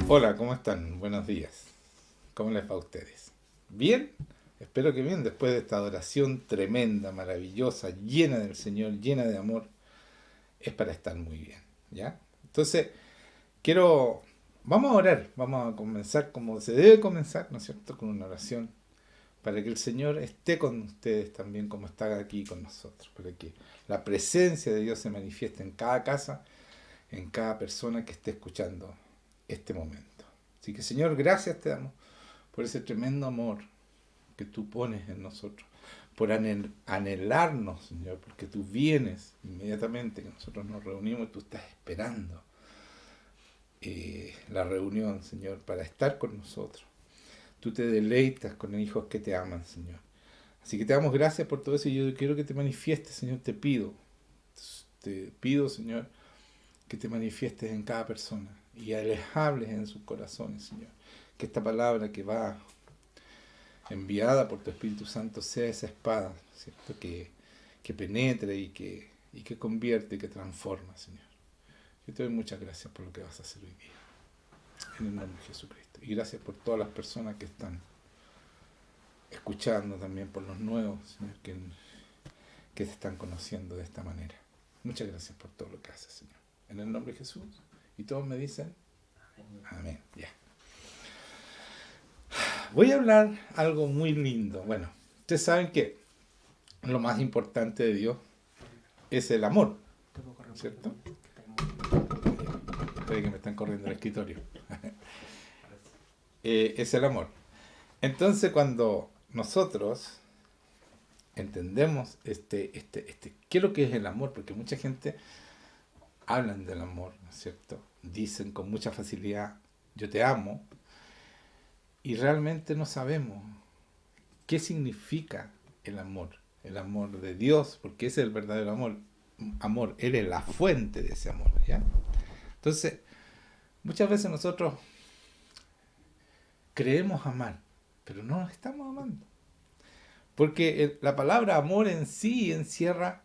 Hola, ¿cómo están? Buenos días. ¿Cómo les va a ustedes? ¿Bien? Espero que bien, después de esta adoración tremenda, maravillosa, llena del Señor, llena de amor, es para estar muy bien, ¿ya? Entonces, quiero, vamos a orar, vamos a comenzar como se debe comenzar, ¿no es cierto?, con una oración, para que el Señor esté con ustedes también como está aquí con nosotros, para que la presencia de Dios se manifieste en cada casa, en cada persona que esté escuchando este momento. Así que Señor, gracias te damos por ese tremendo amor que tú pones en nosotros, por anhelarnos, Señor, porque tú vienes inmediatamente que nosotros nos reunimos y tú estás esperando la reunión, Señor, para estar con nosotros. Tú te deleitas con hijos que te aman, Señor. Así que te damos gracias por todo eso y yo quiero que te manifiestes, Señor, te pido, Señor, que te manifiestes en cada persona y les hables en sus corazones, Señor. Que esta palabra que va enviada por tu Espíritu Santo sea esa espada, ¿cierto? Que penetre y que convierte y que transforma, Señor. Yo te doy muchas gracias por lo que vas a hacer hoy día. En el nombre de Jesucristo. Y gracias por todas las personas que están escuchando también, por los nuevos, Señor, que te están conociendo de esta manera. Muchas gracias por todo lo que haces, Señor. En el nombre de Jesús. Y todos me dicen, amén. Ya. Voy a hablar algo muy lindo. Bueno, ustedes saben que lo más importante de Dios es el amor, ¿cierto? Espera que me están corriendo el escritorio. Es el amor. Entonces, cuando nosotros entendemos ¿qué es lo que es el amor? Porque mucha gente hablan del amor, ¿no es cierto? Dicen con mucha facilidad, yo te amo, y realmente no sabemos qué significa el amor de Dios, porque ese es el verdadero amor. Amor, Él es la fuente de ese amor, ¿ya? Entonces, muchas veces nosotros creemos amar, pero no nos estamos amando. Porque la palabra amor en sí encierra,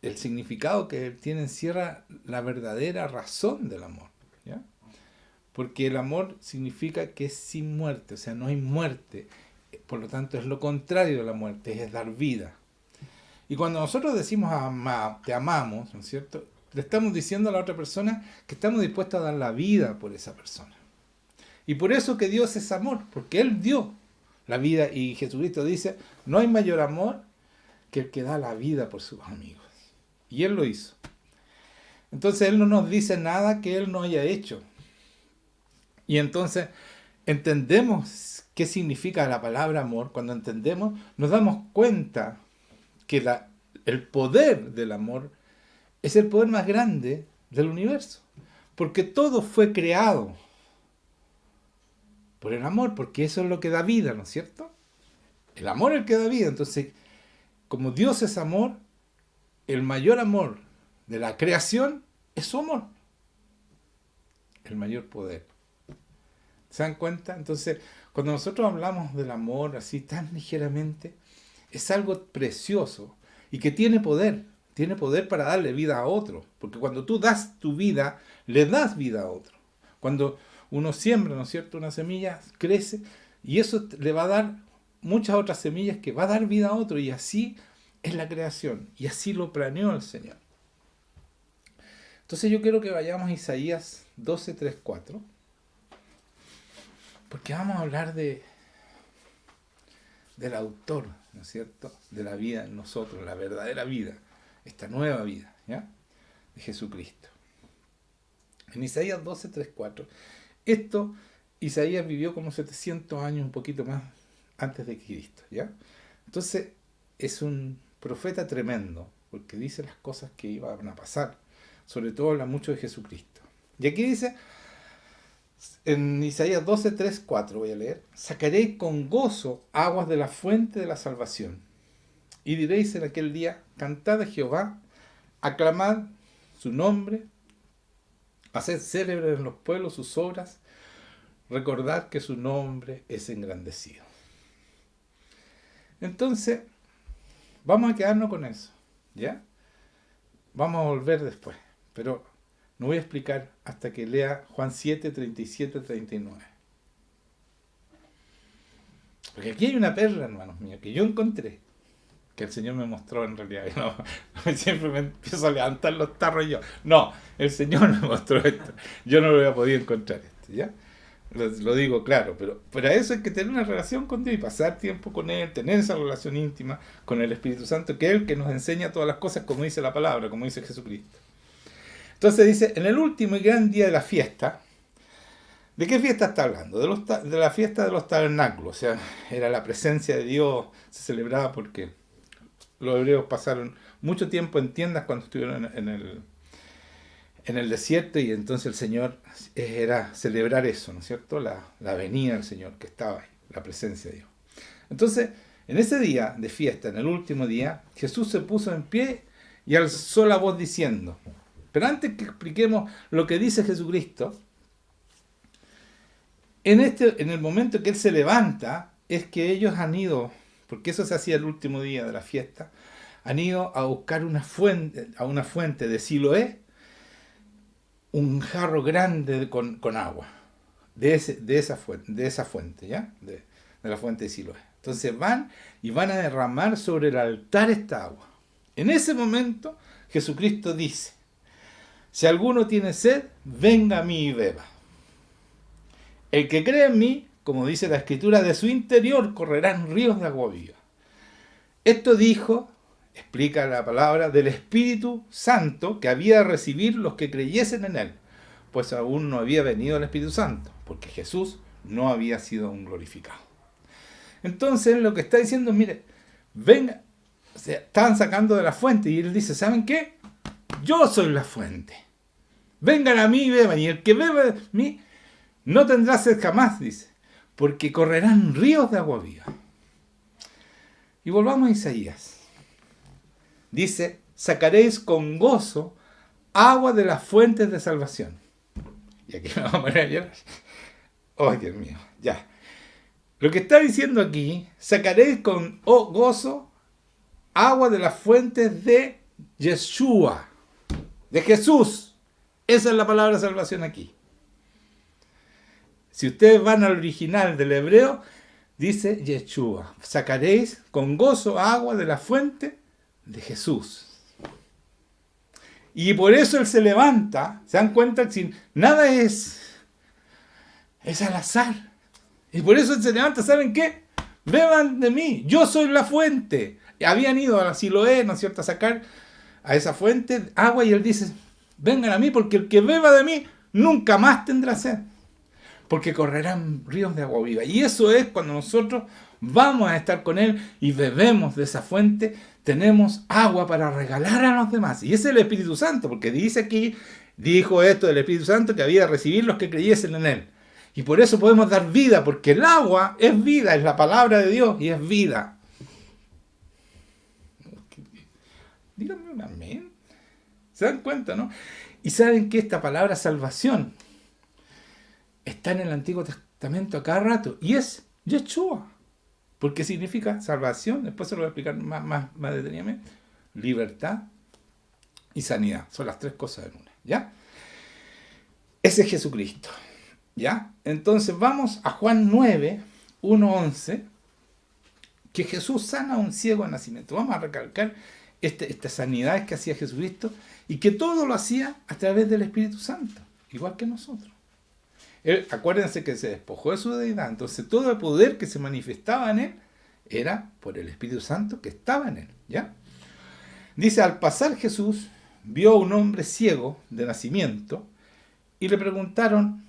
el significado que tiene encierra la verdadera razón del amor, ¿ya? Porque el amor significa que es sin muerte, o sea, no hay muerte. Por lo tanto, es lo contrario de la muerte, es dar vida. Y cuando nosotros decimos te amamos, ¿no es cierto? Le estamos diciendo a la otra persona que estamos dispuestos a dar la vida por esa persona. Y por eso que Dios es amor, porque Él dio la vida y Jesucristo dice, no hay mayor amor que el que da la vida por sus amigos. Y Él lo hizo. Entonces Él no nos dice nada que Él no haya hecho. Y entonces entendemos qué significa la palabra amor. Cuando entendemos, nos damos cuenta que el poder del amor es el poder más grande del universo. Porque todo fue creado por el amor, porque eso es lo que da vida, ¿no es cierto? El amor es el que da vida. Entonces, como Dios es amor, el mayor amor de la creación es su amor. El mayor poder. ¿Se dan cuenta? Entonces, cuando nosotros hablamos del amor así tan ligeramente, es algo precioso y que tiene poder. Tiene poder para darle vida a otro. Porque cuando tú das tu vida, le das vida a otro. Cuando uno siembra, ¿no es cierto?, una semilla, crece y eso le va a dar muchas otras semillas que va a dar vida a otro. Y así es la creación. Y así lo planeó el Señor. Entonces yo quiero que vayamos a Isaías 12, 3, 4. Porque vamos a hablar del autor, ¿no es cierto?, de la vida en nosotros, la verdadera vida, esta nueva vida, ¿ya?, de Jesucristo. En Isaías 12, 3, 4. Esto, Isaías vivió como 700 años, un poquito más, antes de Cristo, ¿ya? Entonces, es un profeta tremendo, porque dice las cosas que iban a pasar. Sobre todo habla mucho de Jesucristo. Y aquí dice, en Isaías 12, 3, 4 voy a leer, sacaré con gozo aguas de la fuente de la salvación. Y diréis en aquel día, cantad a Jehová, aclamad su nombre, haced célebres en los pueblos sus obras, recordad que su nombre es engrandecido. Entonces, vamos a quedarnos con eso, ¿ya? Vamos a volver después, pero No voy a explicar hasta que lea Juan 7, 37, 39. Porque aquí hay una perla, hermanos míos, que yo encontré, que el Señor me mostró en realidad. No, siempre me empiezo a levantar los tarros y yo. No, el Señor me mostró esto. Yo no lo había podido encontrar esto, ¿ya? Lo digo claro, pero para eso hay que tener una relación con Dios y pasar tiempo con Él, tener esa relación íntima con el Espíritu Santo, que es el que nos enseña todas las cosas como dice la palabra, como dice Jesucristo. Entonces dice, en el último y gran día de la fiesta, ¿de qué fiesta está hablando? De la fiesta de los tabernáculos, o sea, era la presencia de Dios, se celebraba porque los hebreos pasaron mucho tiempo en tiendas cuando estuvieron en el desierto, y entonces el Señor era celebrar eso, ¿no es cierto? La venida del Señor que estaba ahí, la presencia de Dios. Entonces, en ese día de fiesta, en el último día, Jesús se puso en pie y alzó la voz diciendo, pero antes que expliquemos lo que dice Jesucristo, en el momento que Él se levanta, es que ellos han ido, porque eso se hacía el último día de la fiesta, han ido a buscar a una fuente de Siloé, un jarro grande con agua, de esa fuente, ¿ya? De la fuente de Siloé. Entonces van y van a derramar sobre el altar esta agua. En ese momento Jesucristo dice, si alguno tiene sed, venga a mí y beba. El que cree en mí, como dice la Escritura, de su interior correrán ríos de agua viva. Esto dijo, explica la palabra, del Espíritu Santo que había de recibir los que creyesen en Él, pues aún no había venido el Espíritu Santo, porque Jesús no había sido aún glorificado. Entonces lo que está diciendo, mire, venga, o sea, estaban sacando de la fuente y Él dice, ¿saben qué? Yo soy la fuente. Vengan a mí y beban, y el que bebe de mí no tendrá sed jamás, dice, porque correrán ríos de agua viva. Y volvamos a Isaías. Dice, sacaréis con gozo agua de las fuentes de salvación. Y aquí me vamos a poner a llorar. Oh, Dios mío, ya. Lo que está diciendo aquí, sacaréis con gozo agua de las fuentes de Yeshua, de Jesús. Esa es la palabra salvación aquí. Si ustedes van al original del hebreo, dice Yeshua, sacaréis con gozo agua de la fuente de Jesús. Y por eso Él se levanta, se dan cuenta que nada es al azar. Y por eso Él se levanta, ¿saben qué? Beban de mí, yo soy la fuente. Habían ido a la Siloé, ¿no es cierto?, a sacar a esa fuente agua, y Él dice, vengan a mí, porque el que beba de mí nunca más tendrá sed, porque correrán ríos de agua viva. Y eso es cuando nosotros vamos a estar con Él y bebemos de esa fuente, tenemos agua para regalar a los demás. Y ese es el Espíritu Santo, porque dice aquí, dijo esto del Espíritu Santo, que había de recibir los que creyesen en Él. Y por eso podemos dar vida, porque el agua es vida, es la palabra de Dios y es vida. Díganme un amén. ¿Se dan cuenta, no? Y saben que esta palabra salvación está en el Antiguo Testamento a cada rato, y es Yeshua, porque significa salvación, después se lo voy a explicar más detenidamente, libertad y sanidad, son las tres cosas en una, ¿ya? Ese es Jesucristo, ¿ya? Entonces vamos a Juan 9, 1, 11, que Jesús sana a un ciego de nacimiento. Vamos a recalcar estas sanidades que hacía Jesucristo, y que todo lo hacía a través del Espíritu Santo, igual que nosotros. Él, acuérdense que se despojó de su deidad, entonces todo el poder que se manifestaba en Él era por el Espíritu Santo que estaba en Él, ¿ya? Dice, al pasar Jesús vio a un hombre ciego de nacimiento, y le preguntaron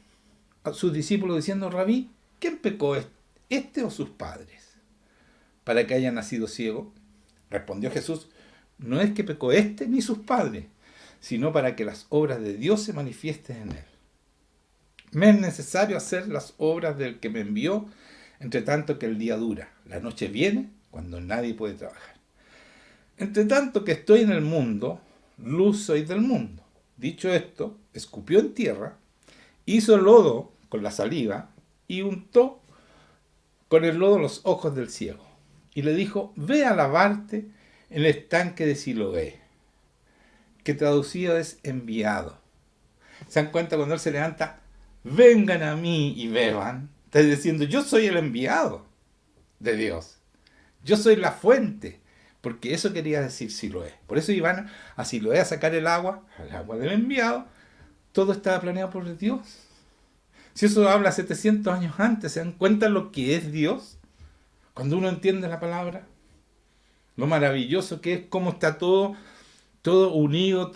a sus discípulos diciendo, Rabí, ¿quién pecó, este o sus padres, para que haya nacido ciego? Respondió Jesús, no es que pecó este ni sus padres, sino para que las obras de Dios se manifiesten en él. Me es necesario hacer las obras del que me envió, entre tanto que el día dura. La noche viene cuando nadie puede trabajar. Entre tanto que estoy en el mundo, luz soy del mundo. Dicho esto, escupió en tierra, hizo lodo con la saliva y untó con el lodo los ojos del ciego. Y le dijo, ve a lavarte en el estanque de Siloé, que traducido es enviado. ¿Se dan cuenta cuando Él se levanta? Vengan a mí y beban. Está diciendo, yo soy el enviado de Dios. Yo soy la fuente. Porque eso quería decir Siloé. Por eso iban a Siloé a sacar el agua del enviado. Todo estaba planeado por Dios. Si eso habla 700 años antes, ¿se dan cuenta lo que es Dios? Cuando uno entiende la palabra, lo maravilloso que es, cómo está todo unido,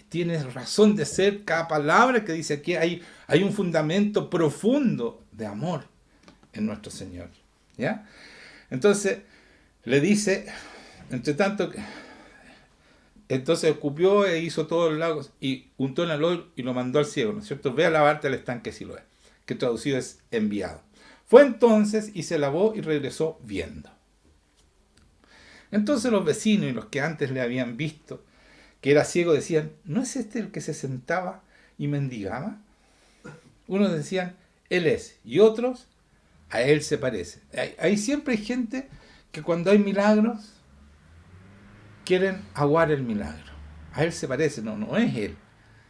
tiene razón de ser. Cada palabra que dice aquí hay un fundamento profundo de amor en nuestro Señor. ¿Ya? Entonces, le dice, entre tanto, entonces escupió e hizo todo el lago y untó en el óleo y lo mandó al ciego, ¿no es cierto? Ve a lavarte al estanque Siloé, que traducido es enviado. Fue entonces y se lavó y regresó viendo. Entonces los vecinos y los que antes le habían visto que era ciego decían, ¿no es este el que se sentaba y mendigaba? Unos decían, él es, y otros, a él se parece. Ahí siempre hay gente que cuando hay milagros quieren aguar el milagro. A él se parece, no es él.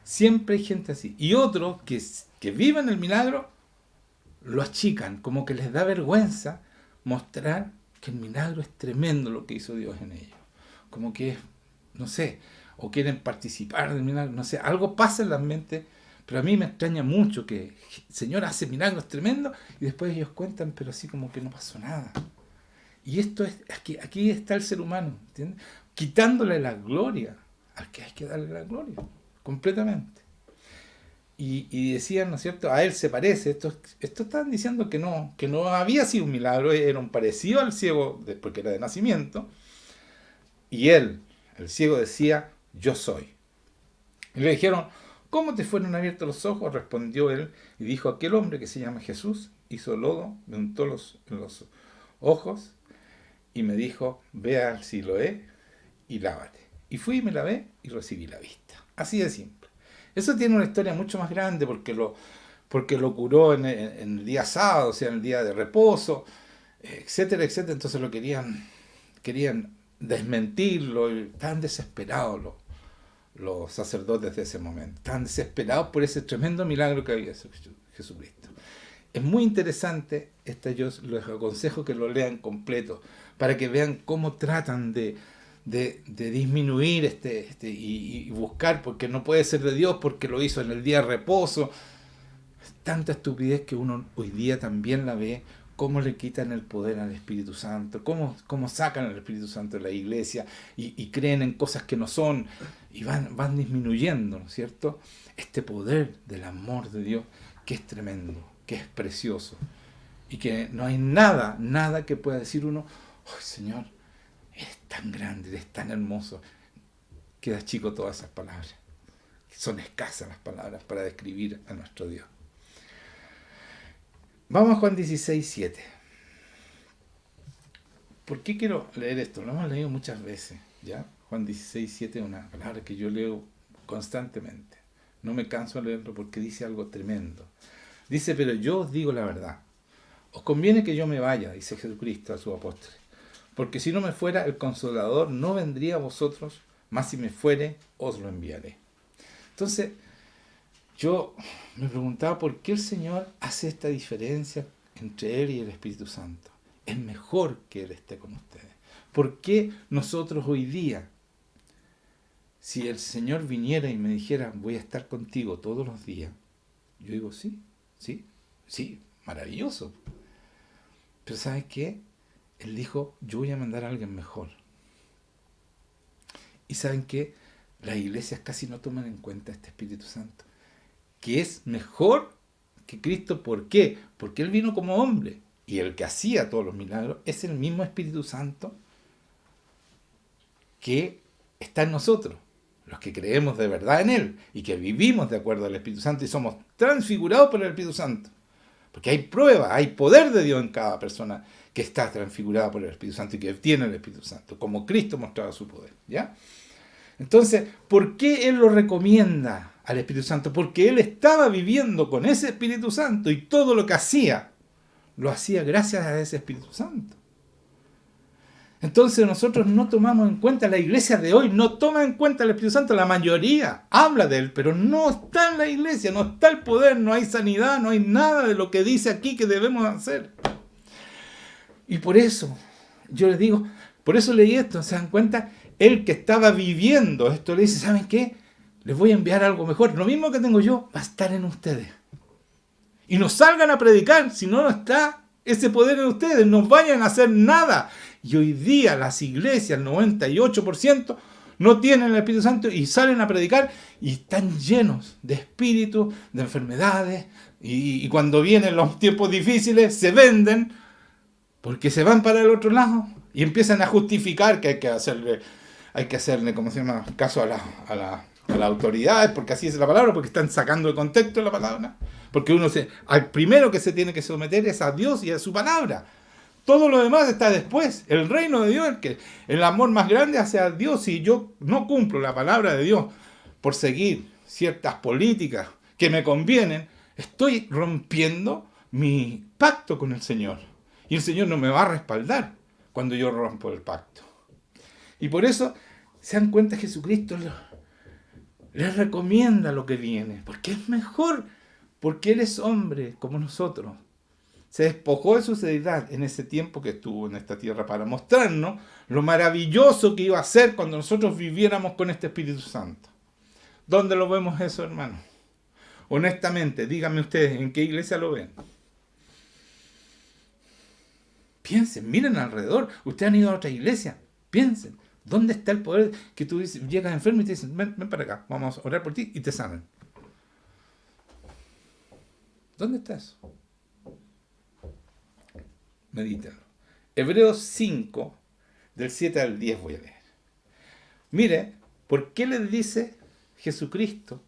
Siempre hay gente así. Y otros que viven el milagro lo achican, como que les da vergüenza mostrar que el milagro es tremendo lo que hizo Dios en ellos. Como que, no sé, o quieren participar del milagro, no sé, algo pasa en las mentes, pero a mí me extraña mucho que el Señor hace milagros tremendos y después ellos cuentan, pero así como que no pasó nada. Y esto es, aquí está el ser humano, ¿entiendes? Quitándole la gloria al que hay que darle la gloria, completamente. Y decían, ¿no es cierto? A él se parece. Esto estaban diciendo que no había sido un milagro, era un parecido al ciego, porque era de nacimiento. Y él, el ciego, decía, yo soy. Y le dijeron, ¿cómo te fueron abiertos los ojos? Respondió él y dijo, aquel hombre que se llama Jesús hizo lodo, me untó en los ojos y me dijo, ve al Siloé y lávate. Y fui y me lavé y recibí la vista. Así de simple. Eso tiene una historia mucho más grande porque lo curó en el día sábado, o sea, en el día de reposo, etcétera, etcétera. Entonces lo querían desmentirlo y estaban desesperados los sacerdotes de ese momento. Estaban desesperados por ese tremendo milagro que había hecho Jesucristo. Es muy interesante, yo les aconsejo que lo lean completo para que vean cómo tratan de disminuir y buscar, porque no puede ser de Dios, porque lo hizo en el día de reposo. Tanta estupidez que uno hoy día también la ve, cómo le quitan el poder al Espíritu Santo, cómo sacan al Espíritu Santo de la iglesia y creen en cosas que no son, y van disminuyendo, ¿no es cierto? Este poder del amor de Dios, que es tremendo, que es precioso, y que no hay nada que pueda decir uno, ¡ay, Señor! Eres tan grande, eres tan hermoso. Queda chico todas esas palabras. Son escasas las palabras para describir a nuestro Dios. Vamos a Juan 16:7. ¿Por qué quiero leer esto? Lo hemos leído muchas veces, ¿ya? Juan 16:7 es una palabra que yo leo constantemente. No me canso de leerlo porque dice algo tremendo. Dice, pero yo os digo la verdad. Os conviene que yo me vaya, dice Jesucristo a sus apóstoles. Porque si no me fuera, el Consolador no vendría a vosotros, mas si me fuere, os lo enviaré. Entonces, yo me preguntaba por qué el Señor hace esta diferencia entre Él y el Espíritu Santo. Es mejor que Él esté con ustedes. ¿Por qué nosotros hoy día, si el Señor viniera y me dijera, voy a estar contigo todos los días? Yo digo, sí, maravilloso. Pero ¿sabes qué? Él dijo, yo voy a mandar a alguien mejor. Y ¿saben qué? Las iglesias casi no toman en cuenta este Espíritu Santo, que es mejor que Cristo. ¿Por qué? Porque Él vino como hombre, y el que hacía todos los milagros es el mismo Espíritu Santo que está en nosotros, los que creemos de verdad en Él, y que vivimos de acuerdo al Espíritu Santo, y somos transfigurados por el Espíritu Santo. Porque hay prueba, hay poder de Dios en cada persona que está transfigurada por el Espíritu Santo y que tiene el Espíritu Santo, como Cristo mostraba su poder, ¿ya? Entonces, ¿por qué Él lo recomienda al Espíritu Santo? Porque Él estaba viviendo con ese Espíritu Santo y todo lo que hacía, lo hacía gracias a ese Espíritu Santo. Entonces nosotros no tomamos en cuenta, la iglesia de hoy no toma en cuenta el Espíritu Santo, la mayoría habla de él, pero no está en la iglesia, no está el poder, no hay sanidad, no hay nada de lo que dice aquí que debemos hacer. Y por eso, yo les digo, por eso leí esto, ¿se dan cuenta? El que estaba viviendo esto le dice, ¿saben qué? Les voy a enviar algo mejor, lo mismo que tengo yo va a estar en ustedes. Y no salgan a predicar, si no está ese poder en ustedes, no vayan a hacer nada. Y hoy día las iglesias, el 98%, no tienen el Espíritu Santo y salen a predicar y están llenos de espíritus, de enfermedades. Y cuando vienen los tiempos difíciles, se venden porque se van para el otro lado y empiezan a justificar que hay que hacerle ¿cómo se llama? Caso a las autoridades, porque así es la palabra, porque están sacando de contexto la palabra. Porque al primero que se tiene que someter es a Dios y a su palabra. Todo lo demás está después. El reino de Dios, el amor más grande hacia Dios. Si yo no cumplo la palabra de Dios por seguir ciertas políticas que me convienen, estoy rompiendo mi pacto con el Señor. Y el Señor no me va a respaldar cuando yo rompo el pacto. Y por eso se dan cuenta que Jesucristo les recomienda lo que viene. Porque es mejor. Porque Él es hombre como nosotros. Se despojó de su deidad en ese tiempo que estuvo en esta tierra para mostrarnos lo maravilloso que iba a ser cuando nosotros viviéramos con este Espíritu Santo. ¿Dónde lo vemos eso, hermano? Honestamente, díganme ustedes, ¿en qué iglesia lo ven? Piensen, miren alrededor. Ustedes han ido a otra iglesia. Piensen, ¿dónde está el poder que tú llegas enfermo y te dicen, ven para acá, vamos a orar por ti y te sanan? ¿Dónde está eso? Medítalo. Hebreos 5, del 7 al 10 voy a leer. Mire, ¿por qué les dice Jesucristo?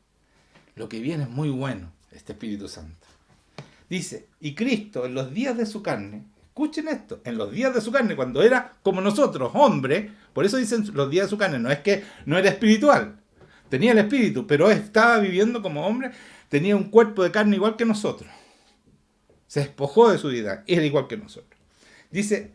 Lo que viene es muy bueno, este Espíritu Santo. Dice, y Cristo en los días de su carne, escuchen esto, en los días de su carne, cuando era como nosotros, hombre, por eso dicen los días de su carne, no es que no era espiritual, tenía el espíritu, pero estaba viviendo como hombre, tenía un cuerpo de carne igual que nosotros. Se despojó de su deidad, era igual que nosotros. Dice,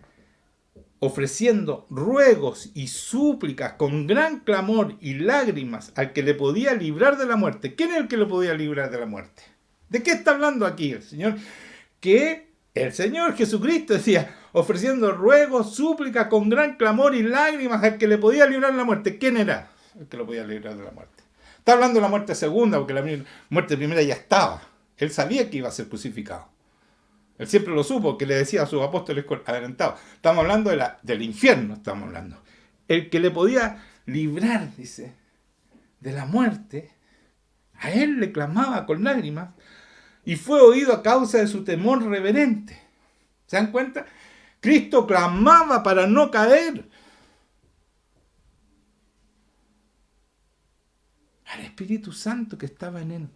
ofreciendo ruegos y súplicas con gran clamor y lágrimas al que le podía librar de la muerte. ¿Quién es el que le podía librar de la muerte? ¿De qué está hablando aquí el Señor? Que el Señor Jesucristo decía, ofreciendo ruegos, súplicas con gran clamor y lágrimas al que le podía librar de la muerte. ¿Quién era el que lo podía librar de la muerte? Está hablando de la muerte segunda, porque la muerte primera ya estaba. Él sabía que iba a ser crucificado. Él siempre lo supo, que le decía a sus apóstoles adelantados. Estamos hablando del infierno, estamos hablando. El que le podía librar, dice, de la muerte, a él le clamaba con lágrimas y fue oído a causa de su temor reverente. ¿Se dan cuenta? Cristo clamaba para no caer. Al Espíritu Santo que estaba en él.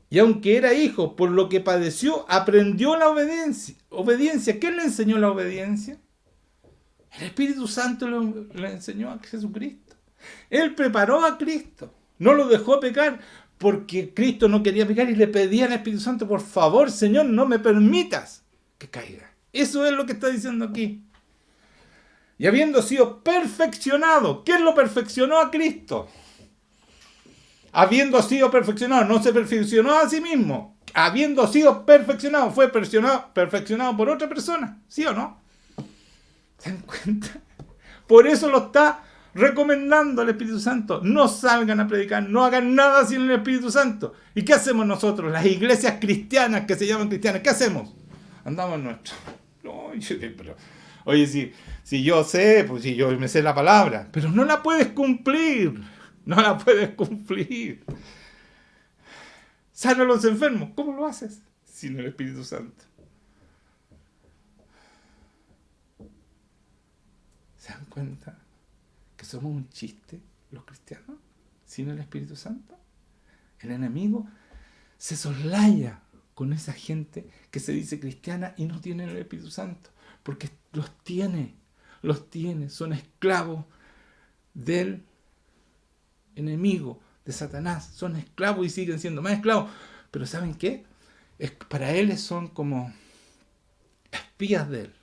Y aunque era hijo, por lo que padeció, aprendió la obediencia. ¿Quién le enseñó la obediencia? El Espíritu Santo le enseñó a Jesucristo. Él preparó a Cristo. No lo dejó pecar porque Cristo no quería pecar y le pedía al Espíritu Santo, por favor, Señor, no me permitas que caiga. Eso es lo que está diciendo aquí. Y habiendo sido perfeccionado, ¿quién lo perfeccionó a Cristo? Habiendo sido perfeccionado, no se perfeccionó a sí mismo. Habiendo sido perfeccionado, fue perfeccionado por otra persona. ¿Sí o no? ¿Se dan cuenta? Por eso lo está recomendando el Espíritu Santo. No salgan a predicar, no hagan nada sin el Espíritu Santo. ¿Y qué hacemos nosotros? Las iglesias cristianas que se llaman cristianas, ¿qué hacemos? Andamos en nuestro. Oye, si yo sé, pues si yo me sé la palabra, pero no la puedes cumplir. No la puedes cumplir. Sana a los enfermos. ¿Cómo lo haces? Sin el Espíritu Santo. ¿Se dan cuenta que somos un chiste los cristianos? Sin el Espíritu Santo. El enemigo se soslaya con esa gente que se dice cristiana y no tiene el Espíritu Santo. Porque los tiene. Son esclavos del enemigo de Satanás, son esclavos y siguen siendo más esclavos, pero ¿saben qué? Para él son como espías de él,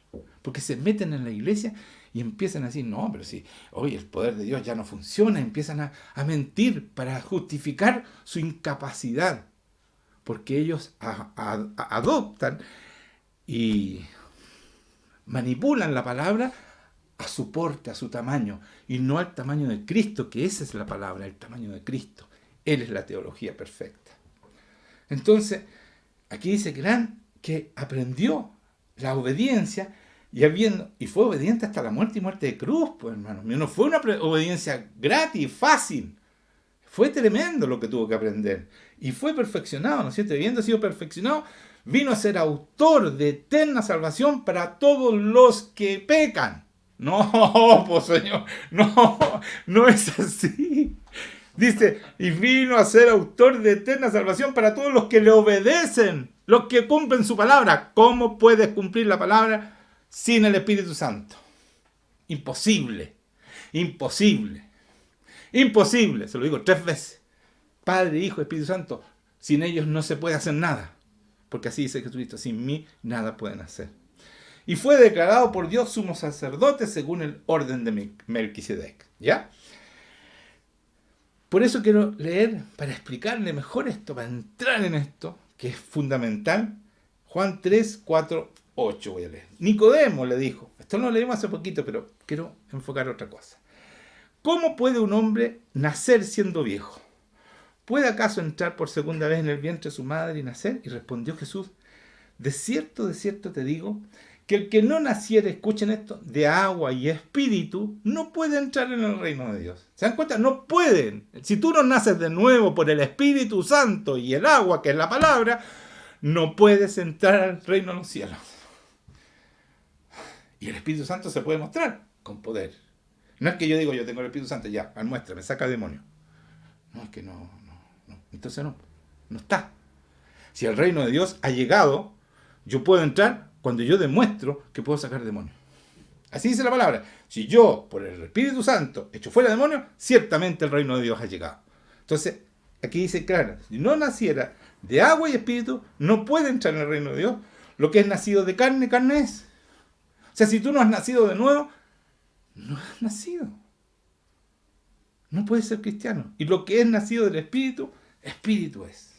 Porque se meten en la iglesia y empiezan a decir, no, pero sí, hoy el poder de Dios ya no funciona. Empiezan a mentir para justificar su incapacidad. Porque ellos adoptan y manipulan la palabra a su porte, a su tamaño, y no al tamaño de Cristo, que esa es la palabra, el tamaño de Cristo. Él es la teología perfecta. Entonces, aquí dice que aprendió la obediencia y fue obediente hasta la muerte y muerte de cruz, pues hermano. No fue una obediencia gratis, fácil. Fue tremendo lo que tuvo que aprender. Y fue perfeccionado, ¿no es cierto? Habiendo sido perfeccionado, vino a ser autor de eterna salvación para todos los que pecan. No, pues Señor, no es así. Dice, y vino a ser autor de eterna salvación para todos los que le obedecen, los que cumplen su palabra. ¿Cómo puedes cumplir la palabra sin el Espíritu Santo? Imposible, imposible, imposible. Se lo digo 3 veces. Padre, Hijo, Espíritu Santo, sin ellos no se puede hacer nada. Porque así dice Jesucristo, sin mí nada pueden hacer. Y fue declarado por Dios sumo sacerdote según el orden de Melquisedec. ¿Ya? Por eso quiero leer, para explicarle mejor esto, para entrar en esto, que es fundamental, Juan 3, 4, 8 voy a leer. Nicodemo le dijo, esto lo leímos hace poquito, pero quiero enfocar otra cosa. ¿Cómo puede un hombre nacer siendo viejo? ¿Puede acaso entrar por segunda vez en el vientre de su madre y nacer? Y respondió Jesús, de cierto te digo, que el que no naciere, escuchen esto, de agua y espíritu, no puede entrar en el reino de Dios. ¿Se dan cuenta? No pueden. Si tú no naces de nuevo por el Espíritu Santo y el agua, que es la palabra, no puedes entrar al reino de los cielos. Y el Espíritu Santo se puede mostrar con poder. No es que yo digo, yo tengo el Espíritu Santo, ya, muéstrame, saca el demonio. No, es que no. Entonces no está. Si el reino de Dios ha llegado, yo puedo entrar cuando yo demuestro que puedo sacar demonios. Así dice la palabra. Si yo, por el Espíritu Santo, echo fuera demonios, ciertamente el reino de Dios ha llegado. Entonces, aquí dice claro, si no naciera de agua y espíritu, no puede entrar en el reino de Dios. Lo que es nacido de carne, carne es. O sea, si tú no has nacido de nuevo, no has nacido. No puedes ser cristiano. Y lo que es nacido del Espíritu, Espíritu es.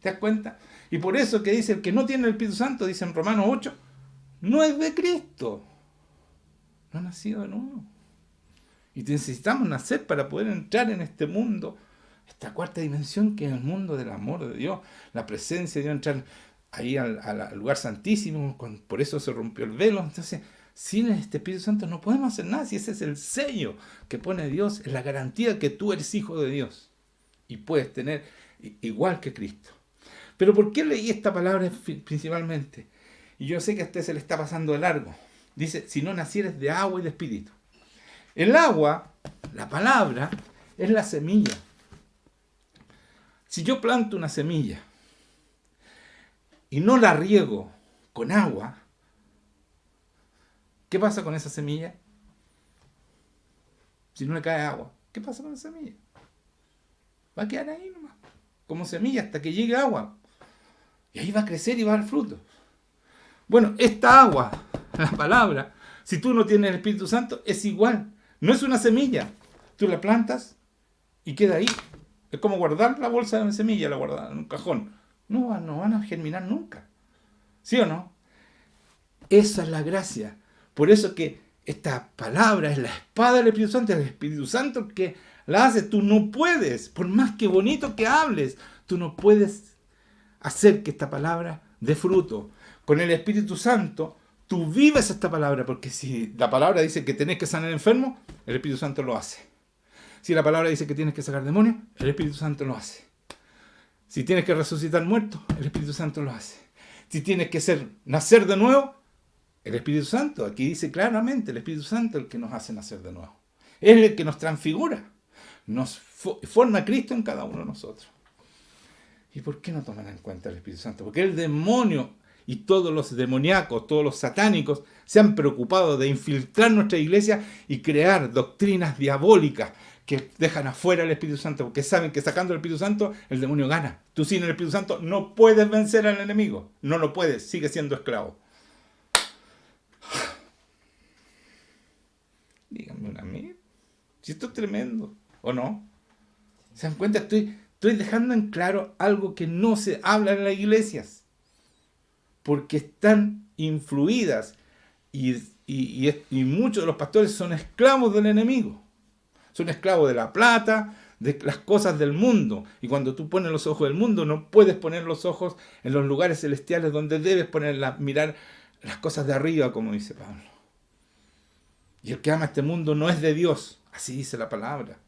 ¿Te das cuenta? Y por eso que dice el que no tiene el Espíritu Santo, dice en Romanos 8, no es de Cristo. No ha nacido de nuevo. Y necesitamos nacer para poder entrar en este mundo, esta cuarta dimensión que es el mundo del amor de Dios, la presencia de Dios, entrar ahí al lugar santísimo, por eso se rompió el velo. Entonces, sin este Espíritu Santo no podemos hacer nada, si ese es el sello que pone Dios, es la garantía que tú eres hijo de Dios y puedes tener igual que Cristo. Pero ¿por qué leí esta palabra principalmente? Y yo sé que a usted se le está pasando de largo. Dice, si no nacieres de agua y de espíritu. El agua, la palabra, es la semilla. Si yo planto una semilla y no la riego con agua, ¿qué pasa con esa semilla? Si no le cae agua, ¿qué pasa con esa semilla? Va a quedar ahí nomás, como semilla hasta que llegue agua. Y ahí va a crecer y va a dar fruto. Bueno, esta agua, la palabra, si tú no tienes el Espíritu Santo, es igual. No es una semilla. Tú la plantas y queda ahí. Es como guardar la bolsa de semilla, la guardar en un cajón. No van a germinar nunca. ¿Sí o no? Esa es la gracia. Por eso que esta palabra es la espada del Espíritu Santo, es el Espíritu Santo que la hace. Tú no puedes, por más que bonito que hables, tú no puedes hacer que esta palabra dé fruto. Con el Espíritu Santo, tú vives esta palabra, porque si la palabra dice que tenés que sanar enfermos, el Espíritu Santo lo hace. Si la palabra dice que tienes que sacar demonios, el Espíritu Santo lo hace. Si tienes que resucitar muertos, el Espíritu Santo lo hace. Si tienes que nacer de nuevo, el Espíritu Santo, aquí dice claramente, el Espíritu Santo es el que nos hace nacer de nuevo. Es el que nos transfigura, nos forma a Cristo en cada uno de nosotros. ¿Y por qué no toman en cuenta el Espíritu Santo? Porque el demonio y todos los demoníacos, todos los satánicos, se han preocupado de infiltrar nuestra iglesia y crear doctrinas diabólicas que dejan afuera el Espíritu Santo, porque saben que sacando el Espíritu Santo, el demonio gana. Tú sin el Espíritu Santo no puedes vencer al enemigo. No lo puedes, sigue siendo esclavo. amén. Si esto es tremendo, ¿o no? ¿Se dan cuenta? Estoy dejando en claro algo que no se habla en las iglesias. Porque están influidas y muchos de los pastores son esclavos del enemigo. Son esclavos de la plata, de las cosas del mundo. Y cuando tú pones los ojos del mundo, no puedes poner los ojos en los lugares celestiales donde debes mirar las cosas de arriba, como dice Pablo. Y el que ama este mundo no es de Dios. Así dice la palabra.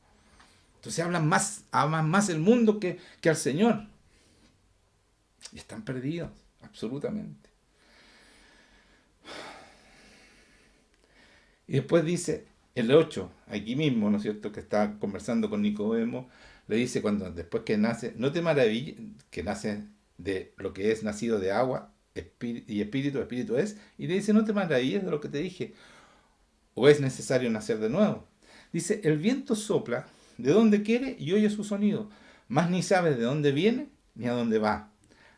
Entonces aman más el mundo que al Señor. Y están perdidos, absolutamente. Y después dice, el 8, aquí mismo, ¿no es cierto?, que está conversando con Nicodemo, le dice después que nace, no te maravilles, que nace de lo que es nacido de agua y espíritu es, y le dice, no te maravilles de lo que te dije, o es necesario nacer de nuevo. Dice, el viento sopla de donde quiere y oye su sonido, mas ni sabes de dónde viene ni a dónde va.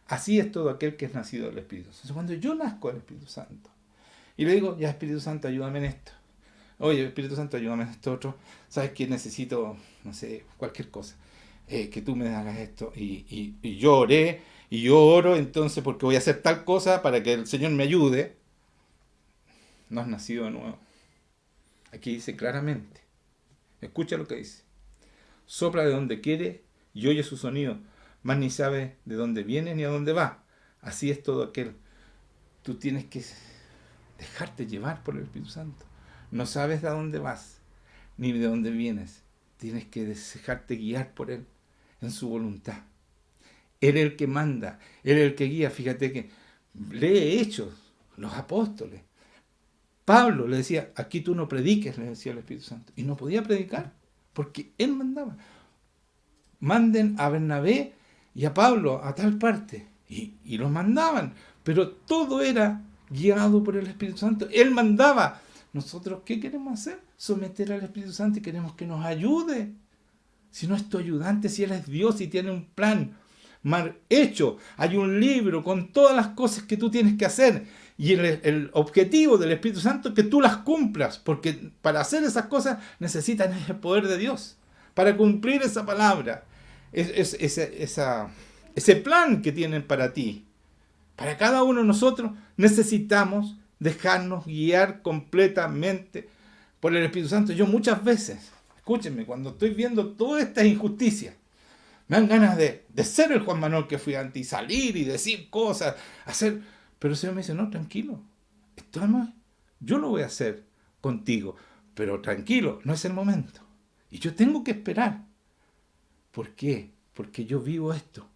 Así es todo aquel que es nacido del Espíritu. Entonces, cuando yo nazco del Espíritu Santo, y le digo, ya Espíritu Santo, ayúdame en esto. Oye, Espíritu Santo, ayúdame en esto otro. ¿Sabes que necesito, no sé, cualquier cosa? Que tú me hagas esto. Y yo oré, y yo oro entonces porque voy a hacer tal cosa para que el Señor me ayude. No has nacido de nuevo. Aquí dice claramente. Escucha lo que dice. Sopla de donde quiere y oye su sonido, mas ni sabe de dónde viene ni a dónde va. Así es todo aquel. Tú tienes que dejarte llevar por el Espíritu Santo. No sabes de dónde vas, ni de dónde vienes. Tienes que dejarte guiar por Él, en su voluntad. Él es el que manda, Él es el que guía. Fíjate que lee Hechos, los apóstoles. Pablo le decía, aquí tú no prediques, le decía el Espíritu Santo. Y no podía predicar, porque Él mandaba. Manden a Bernabé y a Pablo a tal parte. Y los mandaban, pero todo era guiado por el Espíritu Santo. Él mandaba. Nosotros, ¿qué queremos hacer? Someter al Espíritu Santo y queremos que nos ayude. Si no es tu ayudante, si Él es Dios y tiene un plan mal hecho, hay un libro con todas las cosas que tú tienes que hacer. Y el objetivo del Espíritu Santo es que tú las cumplas, porque para hacer esas cosas necesitan el poder de Dios. Para cumplir esa palabra, ese plan que tienen para ti. Para cada uno de nosotros necesitamos dejarnos guiar completamente por el Espíritu Santo. Yo muchas veces, escúchenme, cuando estoy viendo todas estas injusticias, me dan ganas de ser el Juan Manuel que fui antes y salir y decir cosas, hacer. Pero el Señor me dice, no, tranquilo, yo lo voy a hacer contigo, pero tranquilo, no es el momento. Y yo tengo que esperar. ¿Por qué? Porque yo vivo esto.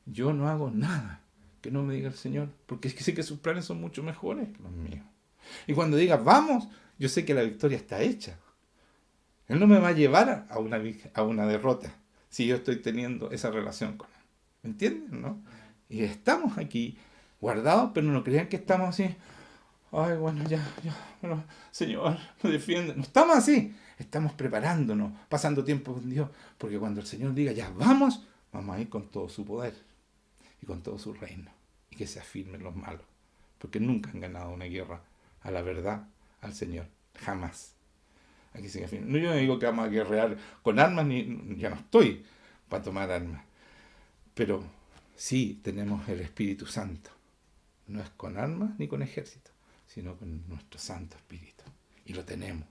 Yo no hago nada que no me diga el Señor, porque es que sé que sus planes son mucho mejores que los míos. Y cuando diga, vamos, yo sé que la victoria está hecha. Él no me va a llevar a una derrota si yo estoy teniendo esa relación con Él. ¿Me entienden, no? Y estamos aquí guardados, pero no crean que estamos así. Ay, bueno, bueno, Señor, me defiende. No estamos así. Estamos preparándonos, pasando tiempo con Dios, porque cuando el Señor diga, ya vamos a ir con todo su poder y con todo su reino, y que se afirmen los malos, porque nunca han ganado una guerra a la verdad, al Señor, jamás. Aquí se afirma. No, yo no digo que vamos a guerrear con armas, ya no estoy para tomar armas, pero sí tenemos el Espíritu Santo, no es con armas ni con ejército, sino con nuestro Santo Espíritu, y lo tenemos.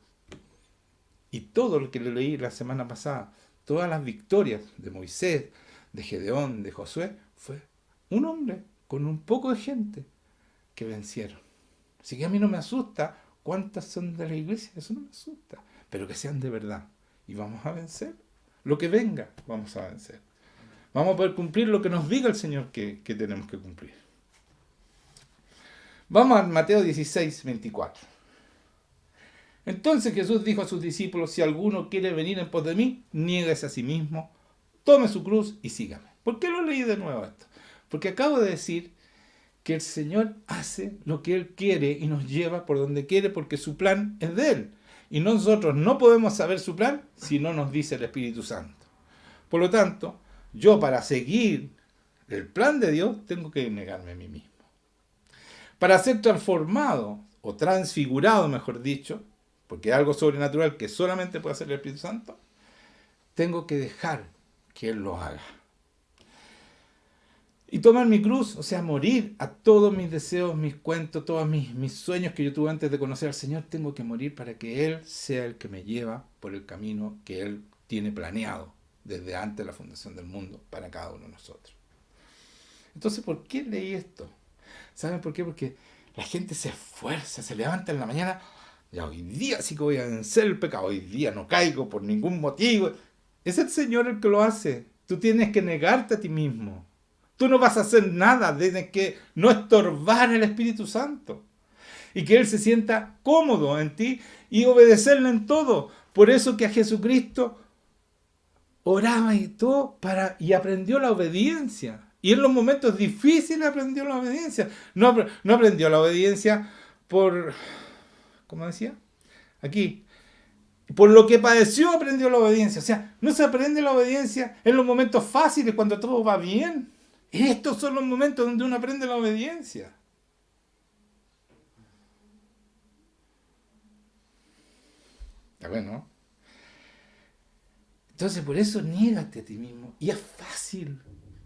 Y todo lo que le leí la semana pasada, todas las victorias de Moisés, de Gedeón, de Josué, fue un hombre con un poco de gente que vencieron. Así que a mí no me asusta cuántas son de la iglesia, eso no me asusta, pero que sean de verdad. Y vamos a vencer. Lo que venga, vamos a vencer. Vamos a poder cumplir lo que nos diga el Señor que tenemos que cumplir. Vamos a Mateo 16, 24. Entonces Jesús dijo a sus discípulos, si alguno quiere venir en pos de mí, niéguese a sí mismo, tome su cruz y sígame. ¿Por qué lo leí de nuevo esto? Porque acabo de decir que el Señor hace lo que Él quiere y nos lleva por donde quiere porque su plan es de Él. Y nosotros no podemos saber su plan si no nos dice el Espíritu Santo. Por lo tanto, yo para seguir el plan de Dios tengo que negarme a mí mismo. Para ser transformado o transfigurado, mejor dicho, porque es algo sobrenatural que solamente puede hacer el Espíritu Santo, tengo que dejar que Él lo haga. Y tomar mi cruz, o sea, morir a todos mis deseos, mis cuentos, todos mis sueños que yo tuve antes de conocer al Señor, tengo que morir para que Él sea el que me lleva por el camino que Él tiene planeado desde antes de la fundación del mundo para cada uno de nosotros. Entonces, ¿por qué leí esto? ¿Saben por qué? Porque la gente se esfuerza, se levanta en la mañana, ya hoy día sí que voy a vencer el pecado, hoy día no caigo por ningún motivo. Es el Señor el que lo hace. Tú tienes que negarte a ti mismo. Tú no vas a hacer nada, tienes que no estorbar al Espíritu Santo. Y que Él se sienta cómodo en ti y obedecerle en todo. Por eso que a Jesucristo oraba y todo y aprendió la obediencia. Y en los momentos difíciles aprendió la obediencia. No aprendió la obediencia por, ¿cómo decía? Aquí. Por lo que padeció aprendió la obediencia. O sea, no se aprende la obediencia en los momentos fáciles, cuando todo va bien. Estos son los momentos donde uno aprende la obediencia. Está bueno, ¿no? Entonces, por eso niégate a ti mismo. Y es fácil.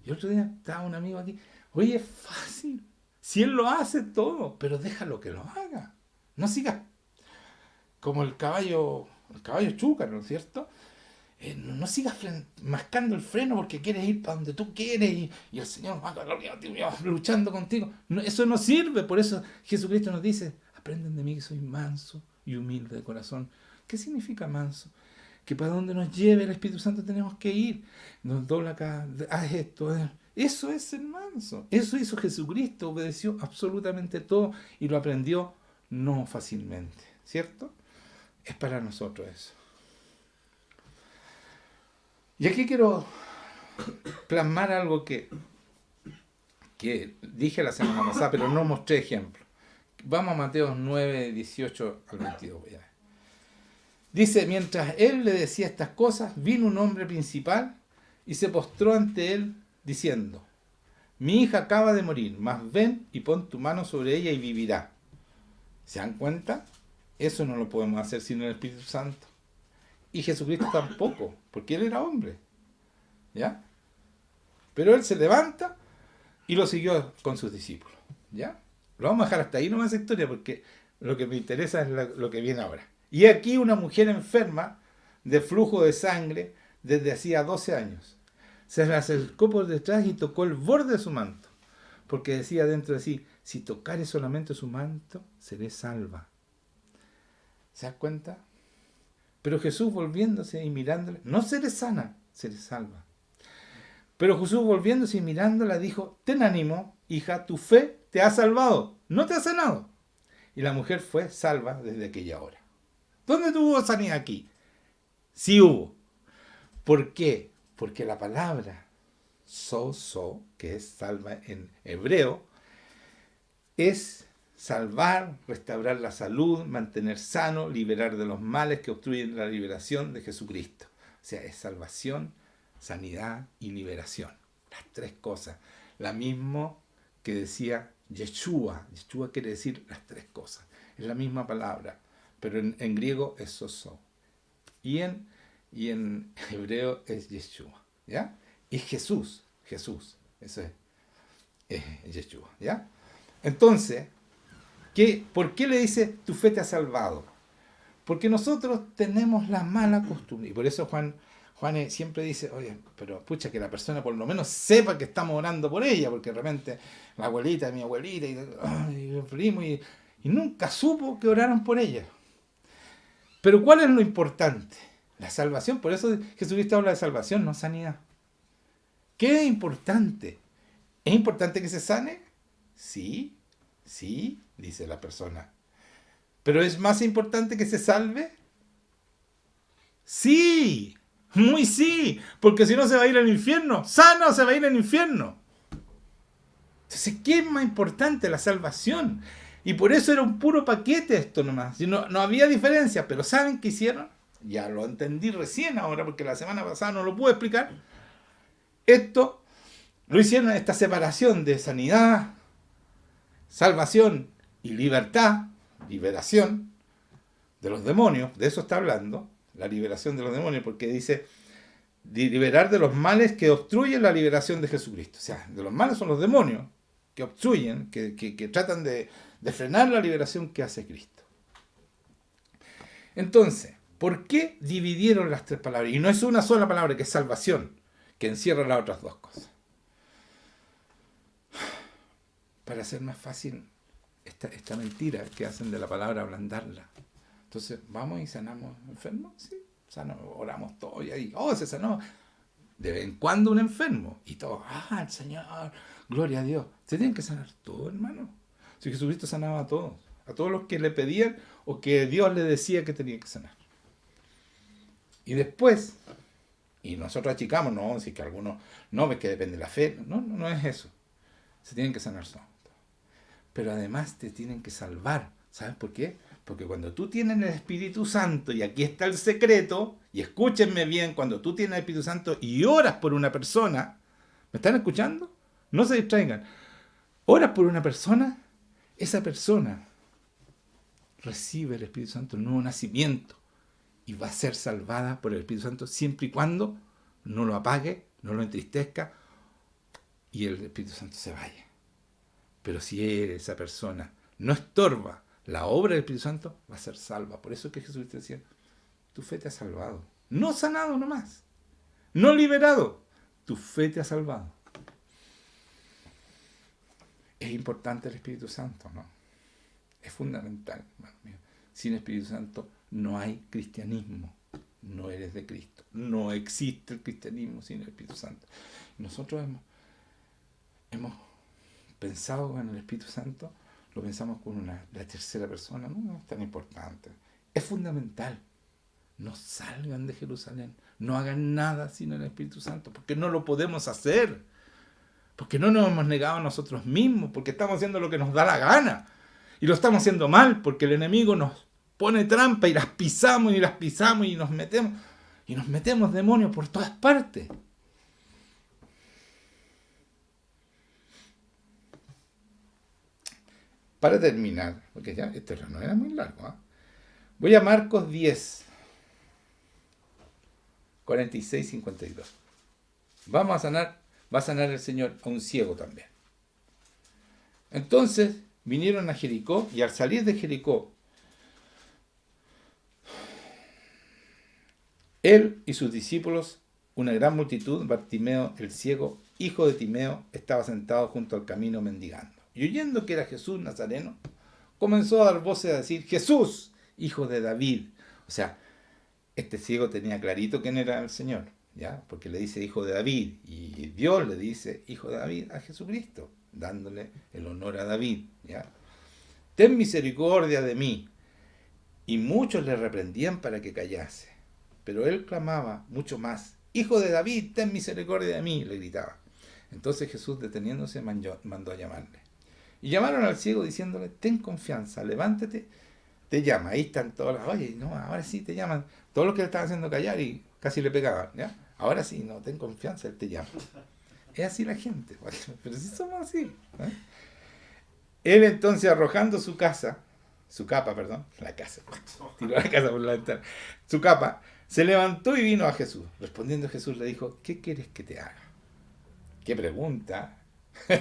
Y otro día estaba un amigo aquí. Oye, es fácil. Si él lo hace todo, pero déjalo que lo haga. No sigas como el caballo chúcar, ¿no es cierto? No sigas mascando el freno porque quieres ir para donde tú quieres y el Señor va luchando contigo. No, eso no sirve. Por eso Jesucristo nos dice, aprenden de mí que soy manso y humilde de corazón. ¿Qué significa manso? Que para donde nos lleve el Espíritu Santo tenemos que ir. Nos dobla acá, haz esto. Eso es ser manso. Eso hizo Jesucristo, obedeció absolutamente todo y lo aprendió no fácilmente. ¿Cierto? Es para nosotros eso. Y aquí quiero plasmar algo que dije la semana pasada, pero no mostré ejemplo. Vamos a Mateo 9, 18 al 22. Voy a ver. Dice, mientras él le decía estas cosas, vino un hombre principal y se postró ante él diciendo, mi hija acaba de morir, mas ven y pon tu mano sobre ella y vivirá. ¿Se dan cuenta? Eso no lo podemos hacer sin el Espíritu Santo. Y Jesucristo tampoco, porque él era hombre. ¿Ya? Pero él se levanta y lo siguió con sus discípulos. ¿Ya? Lo vamos a dejar hasta ahí nomás esa historia, porque lo que me interesa es lo que viene ahora. Y aquí una mujer enferma de flujo de sangre desde hacía 12 años. Se le acercó por detrás y tocó el borde de su manto, porque decía dentro de sí, si tocare solamente su manto, seré salva. ¿Se dan cuenta? Pero Jesús volviéndose y mirándole, no seré sana, seré salva. Pero Jesús volviéndose y mirándola dijo, ten ánimo, hija, tu fe te ha salvado, no te ha sanado. Y la mujer fue salva desde aquella hora. ¿Dónde tuvo sanidad aquí? Sí hubo. ¿Por qué? Porque la palabra so, que es salva en hebreo, es salvar, restaurar la salud, mantener sano, liberar de los males que obstruyen la liberación de Jesucristo. O sea, es salvación, sanidad y liberación. Las tres cosas. La misma que decía Yeshua. Yeshua quiere decir las tres cosas. Es la misma palabra, pero en griego es soso. Y en hebreo es Yeshua. ¿Ya? Y Jesús. Eso es Yeshua. ¿Ya? Entonces, ¿por qué le dice tu fe te ha salvado? Porque nosotros tenemos la mala costumbre. Y por eso Juan siempre dice, oye, pero pucha, que la persona por lo menos sepa que estamos orando por ella, porque de repente la abuelita de mi abuelita y el primo y nunca supo que oraron por ella. Pero ¿cuál es lo importante? La salvación. Por eso Jesucristo habla de salvación, no sanidad. ¿Qué es importante? ¿Es importante que se sane? Sí, dice la persona. ¿Pero es más importante que se salve? Sí, muy sí, porque si no se va a ir al infierno. Sano se va a ir al infierno. Entonces, ¿qué es más importante? La salvación. Y por eso era un puro paquete esto nomás. No había diferencia, pero ¿saben qué hicieron? Ya lo entendí recién ahora, porque la semana pasada no lo pude explicar. Esto lo hicieron, esta separación de sanidad, salvación y libertad, liberación, de los demonios, de eso está hablando, la liberación de los demonios, porque dice liberar de los males que obstruyen la liberación de Jesucristo. O sea, de los males son los demonios que obstruyen, que tratan de frenar la liberación que hace Cristo. Entonces, ¿por qué dividieron las tres palabras? Y no es una sola palabra, que es salvación, que encierra las otras dos cosas. Para hacer más fácil esta mentira que hacen de la palabra, ablandarla. Entonces, ¿vamos y sanamos enfermos? Sí, oramos todos y ahí, se sanó. De vez en cuando un enfermo. Y todos, el Señor, gloria a Dios. Se tienen que sanar todos, hermano. Si Jesucristo sanaba a todos los que le pedían o que Dios le decía que tenía que sanar. Y después, y nosotros achicamos, no, si que algunos, no, ves que depende de la fe. No es eso. Se tienen que sanar todos. Pero además te tienen que salvar. ¿Sabes por qué? Porque cuando tú tienes el Espíritu Santo, y aquí está el secreto, y escúchenme bien, cuando tú tienes el Espíritu Santo y oras por una persona, ¿me están escuchando? No se distraigan. Oras por una persona, esa persona recibe el Espíritu Santo, el nuevo nacimiento, y va a ser salvada por el Espíritu Santo siempre y cuando no lo apague, no lo entristezca, y el Espíritu Santo se vaya. Pero si esa persona no estorba la obra del Espíritu Santo, va a ser salva. Por eso es que Jesús te decía, tu fe te ha salvado. No sanado nomás, no liberado, tu fe te ha salvado. Es importante el Espíritu Santo, ¿no? Es fundamental, hermano mío. Sin Espíritu Santo no hay cristianismo. No eres de Cristo. No existe el cristianismo sin el Espíritu Santo. Nosotros hemos pensado en el Espíritu Santo, lo pensamos con la tercera persona. No es tan importante. Es fundamental. No salgan de Jerusalén. No hagan nada sin el Espíritu Santo, porque no lo podemos hacer. Porque no nos hemos negado a nosotros mismos, porque estamos haciendo lo que nos da la gana. Y lo estamos haciendo mal, porque el enemigo nos pone trampa y las pisamos y nos metemos demonios por todas partes. Para terminar, porque ya esto no era muy largo, ¿eh? Voy a Marcos 10, 46, 52. Va a sanar el Señor a un ciego también. Entonces vinieron a Jericó, y al salir de Jericó, él y sus discípulos, una gran multitud, Bartimeo el ciego, hijo de Timeo, estaba sentado junto al camino mendigando. Y oyendo que era Jesús Nazareno, comenzó a dar voces a decir, Jesús, hijo de David. O sea, este ciego tenía clarito quién era el Señor, ¿ya? Porque le dice hijo de David, y Dios le dice hijo de David a Jesucristo, dándole el honor a David, ¿ya? Ten misericordia de mí. Y muchos le reprendían para que callase. Pero él clamaba mucho más, hijo de David, ten misericordia de mí, le gritaba. Entonces Jesús, deteniéndose, mandó a llamarle. Y llamaron al ciego diciéndole, ten confianza, levántate, te llama. Ahí están todas las, oye, no, ahora sí te llaman. Todos los que le estaban haciendo callar y casi le pegaban, ¿ya? Ahora sí, no, ten confianza, él te llama. Es así la gente, pero sí somos así, ¿eh? Él entonces, arrojando su capa, tiró la casa por la ventana, su capa, se levantó y vino a Jesús. Respondiendo Jesús le dijo, ¿qué quieres que te haga? ¿Qué pregunta?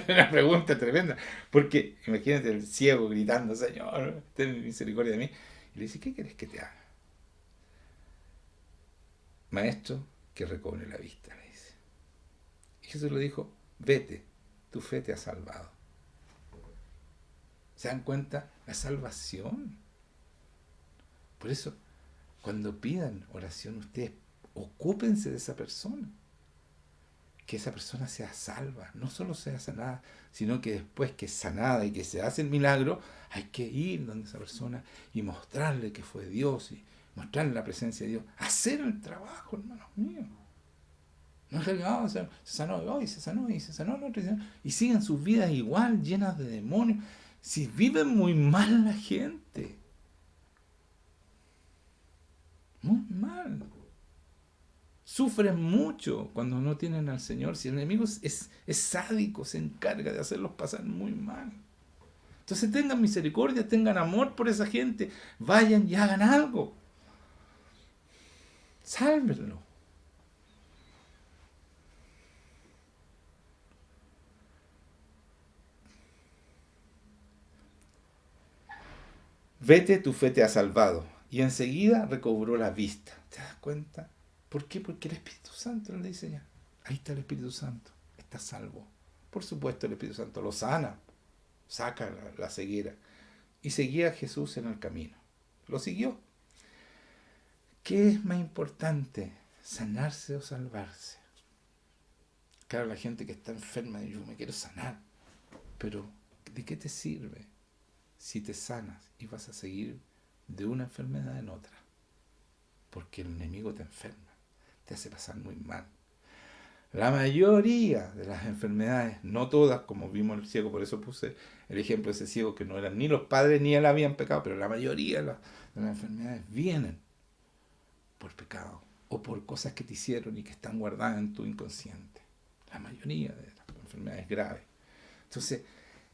Una pregunta tremenda. Porque imagínate el ciego gritando, Señor, ten misericordia de mí. Y le dice, ¿qué quieres que te haga? Maestro, que recobre la vista, le dice. Y Jesús le dijo, vete, tu fe te ha salvado. ¿Se dan cuenta? La salvación. Por eso, cuando pidan oración, ustedes ocúpense de esa persona. Que esa persona sea salva, no solo sea sanada, sino que después que es sanada y que se hace el milagro, hay que ir donde esa persona y mostrarle que fue Dios y mostrarle la presencia de Dios. Hacer el trabajo, hermanos míos. No es que se sanó hoy, se sanó y se sanó el otro, y siguen sus vidas igual, llenas de demonios. Si viven muy mal la gente. Muy mal. Sufren mucho cuando no tienen al Señor. Si el enemigo es sádico, se encarga de hacerlos pasar muy mal. Entonces tengan misericordia, tengan amor por esa gente, vayan y hagan algo. Sálvenlo. Vete, tu fe te ha salvado. Y enseguida recobró la vista. ¿Te das cuenta? ¿Por qué? Porque el Espíritu Santo le dice ya. Ahí está el Espíritu Santo. Está salvo. Por supuesto el Espíritu Santo lo sana. Saca la ceguera. Y seguía a Jesús en el camino. Lo siguió. ¿Qué es más importante? ¿Sanarse o salvarse? Claro, la gente que está enferma dice, yo me quiero sanar. Pero, ¿de qué te sirve si te sanas y vas a seguir de una enfermedad en otra? Porque el enemigo te enferma, te hace pasar muy mal. La mayoría de las enfermedades, no todas, como vimos el ciego, por eso puse el ejemplo de ese ciego, que no eran ni los padres ni él habían pecado, pero la mayoría de las enfermedades vienen por pecado o por cosas que te hicieron y que están guardadas en tu inconsciente. La mayoría de las enfermedades graves. Entonces,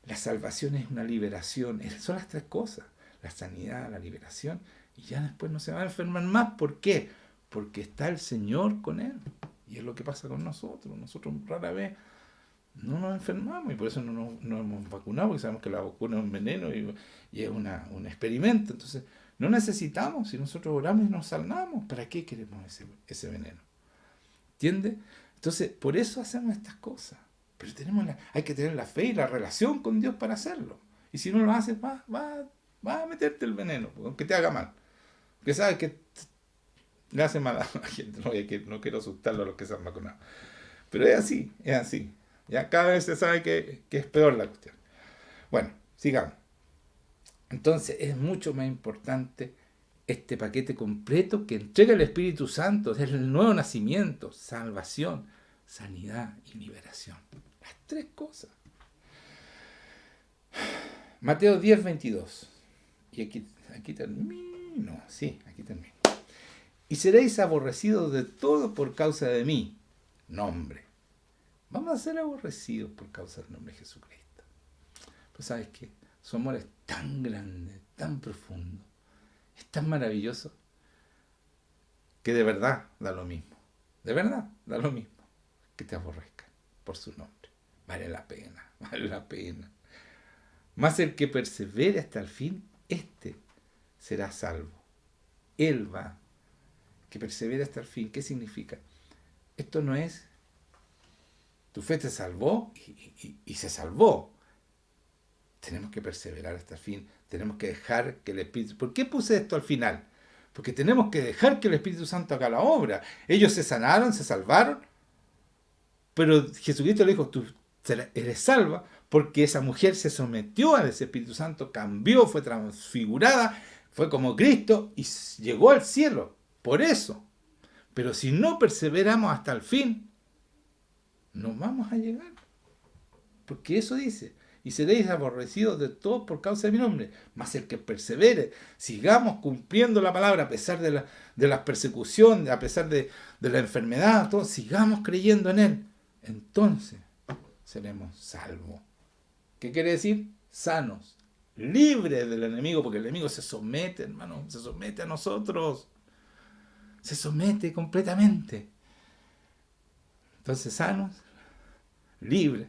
la salvación es una liberación. Son las tres cosas. La sanidad, la liberación, y ya después no se va a enfermar más. ¿Por qué? Porque está el Señor con él. Y es lo que pasa con nosotros. Nosotros rara vez no nos enfermamos y por eso no nos hemos vacunado, porque sabemos que la vacuna es un veneno y es un experimento. Entonces, no necesitamos. Si nosotros oramos y nos sanamos, ¿para qué queremos ese veneno? ¿Entiendes? Entonces, por eso hacemos estas cosas. Pero hay que tener la fe y la relación con Dios para hacerlo. Y si no lo haces, va a meterte el veneno, aunque te haga mal. Porque sabes que le hace mal a la gente. No quiero asustarlo a los que se han vacunado. Pero es así, es así. Ya cada vez se sabe que es peor la cuestión. Bueno, sigamos. Entonces es mucho más importante este paquete completo que entrega el Espíritu Santo. Es el nuevo nacimiento, salvación, sanidad y liberación. Las tres cosas. Mateo 10, 22. Y aquí termino. Sí, aquí termino. Y seréis aborrecidos de todo por causa de mí. Nombre. Vamos a ser aborrecidos por causa del nombre de Jesucristo. Pues sabes que su amor es tan grande, tan profundo, es tan maravilloso, que de verdad da lo mismo. De verdad da lo mismo que te aborrezcan por su nombre. Vale la pena, vale la pena. Mas el que persevere hasta el fin, este será salvo. Él va. Que persevere hasta el fin. ¿Qué significa? Esto no es tu fe te salvó y se salvó. Tenemos que perseverar hasta el fin. Tenemos que dejar que el Espíritu... ¿Por qué puse esto al final? Porque tenemos que dejar que el Espíritu Santo haga la obra. Ellos se sanaron, se salvaron, pero Jesucristo le dijo, tú eres salva, porque esa mujer se sometió a ese Espíritu Santo, cambió, fue transfigurada, fue como Cristo y llegó al cielo. Por eso. Pero si no perseveramos hasta el fin, no vamos a llegar. Porque eso dice, y seréis aborrecidos de todos por causa de mi nombre. Mas el que persevere, sigamos cumpliendo la palabra a pesar de las persecuciones, a pesar de la enfermedad, todo, sigamos creyendo en él. Entonces seremos salvos. ¿Qué quiere decir? Sanos, libres del enemigo, porque el enemigo se somete, hermano, se somete a nosotros. Se somete completamente. Entonces sanos, libres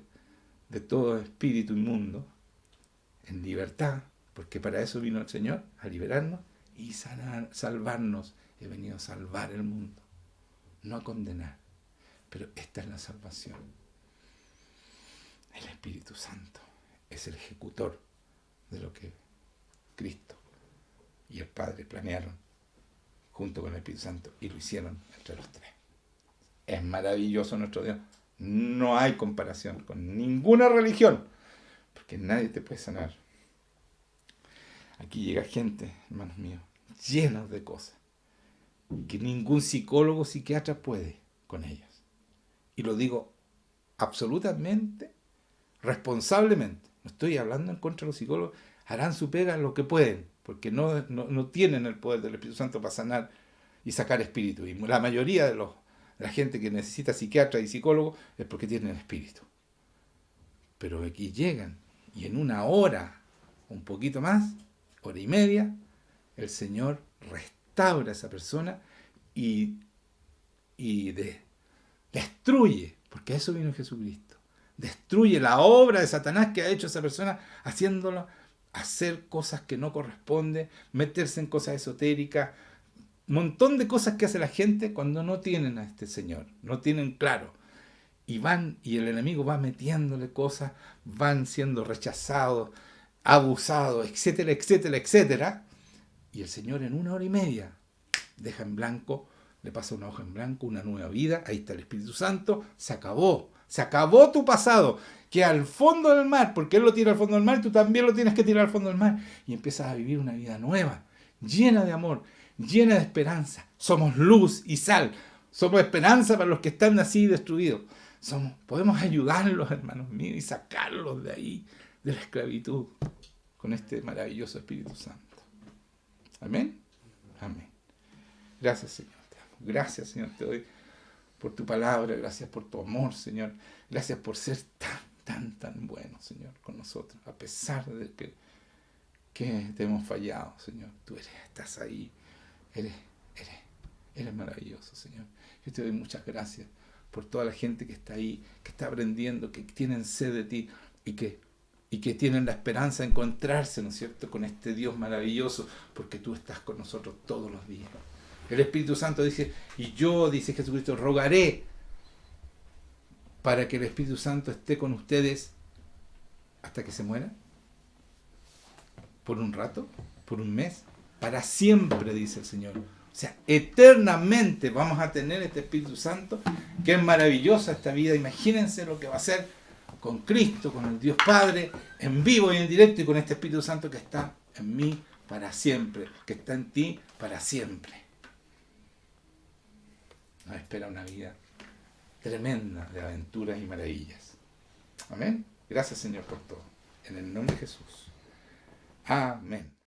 de todo espíritu inmundo, en libertad, porque para eso vino el Señor, a liberarnos y salvarnos. He venido a salvar el mundo, no a condenar. Pero esta es la salvación. El Espíritu Santo es el ejecutor de lo que Cristo y el Padre planearon junto con el Espíritu Santo y lo hicieron entre los tres. Es maravilloso nuestro Dios. No hay comparación con ninguna religión, porque nadie te puede sanar. Aquí llega gente, hermanos míos, llenos de cosas que ningún psicólogo o psiquiatra puede con ellas. Y lo digo absolutamente, responsablemente. No estoy hablando en contra de los psicólogos. Harán su pega lo que pueden, porque no tienen el poder del Espíritu Santo para sanar y sacar espíritu. Y la mayoría de la gente que necesita psiquiatra y psicólogo es porque tienen espíritu. Pero aquí llegan y en una hora un poquito más, hora y media, el Señor restaura a esa persona y, destruye, porque a eso vino Jesucristo. Destruye la obra de Satanás que ha hecho esa persona, haciéndolo hacer cosas que no corresponden, meterse en cosas esotéricas, un montón de cosas que hace la gente cuando no tienen a este Señor, no tienen claro. Y van, y el enemigo va metiéndole cosas, van siendo rechazados, abusados, etcétera, etcétera, etcétera. Y el Señor en una hora y media deja en blanco, le pasa una hoja en blanco, una nueva vida, ahí está el Espíritu Santo, se acabó tu pasado, que al fondo del mar, porque Él lo tira al fondo del mar, tú también lo tienes que tirar al fondo del mar, y empiezas a vivir una vida nueva, llena de amor, llena de esperanza. Somos luz y sal, somos esperanza para los que están así destruidos. Podemos ayudarlos, hermanos míos, y sacarlos de ahí, de la esclavitud, con este maravilloso Espíritu Santo. Amén. Amén. Gracias, Señor. Te amo. Gracias, Señor. Te doy por tu palabra. Gracias por tu amor, Señor. Gracias por ser tan bueno, Señor, con nosotros. A pesar de que te hemos fallado, Señor. Tú estás ahí. Eres maravilloso, Señor. Yo te doy muchas gracias por toda la gente que está ahí, que está aprendiendo, que tienen sed de ti y que tienen la esperanza de encontrarse, ¿no es cierto?, con este Dios maravilloso, porque tú estás con nosotros todos los días. El Espíritu Santo dice, y yo, dice Jesucristo, rogaré para que el Espíritu Santo esté con ustedes hasta que se muera, por un rato, por un mes, para siempre, dice el Señor. O sea, eternamente vamos a tener este Espíritu Santo, que es maravillosa esta vida. Imagínense lo que va a ser con Cristo, con el Dios Padre, en vivo y en directo, y con este Espíritu Santo que está en mí para siempre, que está en ti para siempre. Nos espera una vida tremenda de aventuras y maravillas. Amén. Gracias, Señor, por todo. En el nombre de Jesús. Amén.